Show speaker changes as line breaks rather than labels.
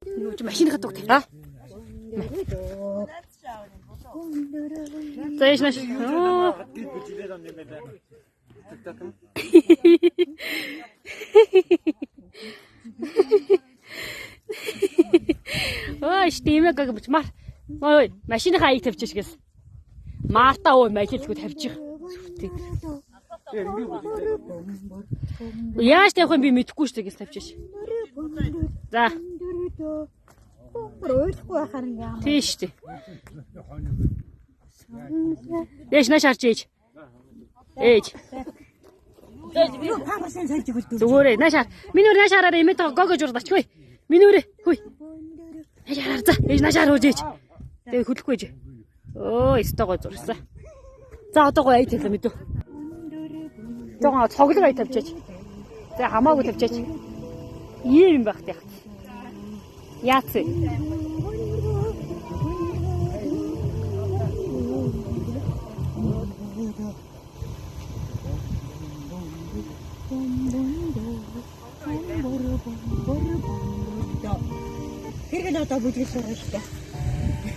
Нүүж машин хатдаг тавь. За яаш маш. Ой, штимэг гэж мар. Ой, машины хаяг тавьчих гэсэн. Марта ой, маягчгүй тавьчих. Яаж тавих юм би мэдэхгүй шүү дээ гэж тавьчих. За. Тийш тий. Яаш наш харж ээж. Ээж. Зүгээрээ наш хар. Миний наш хараараа имээ таа гогож урд очгүй. Миний өрөө. Хүй. Наш хараар за. Ээж наш хар өөж ээж. Тэгээ хөдлөхгүй ээж. Өө, өстөгөө зурсан. За одоо гоо аяа тавьлаа мэдв. Жогоо цоглог аяа тавьчаач. За хамаагүй тавьчаач. Ийм юм байх тийг. Яац. Хэрэг надад бүжгэлж байгаа шүү дээ.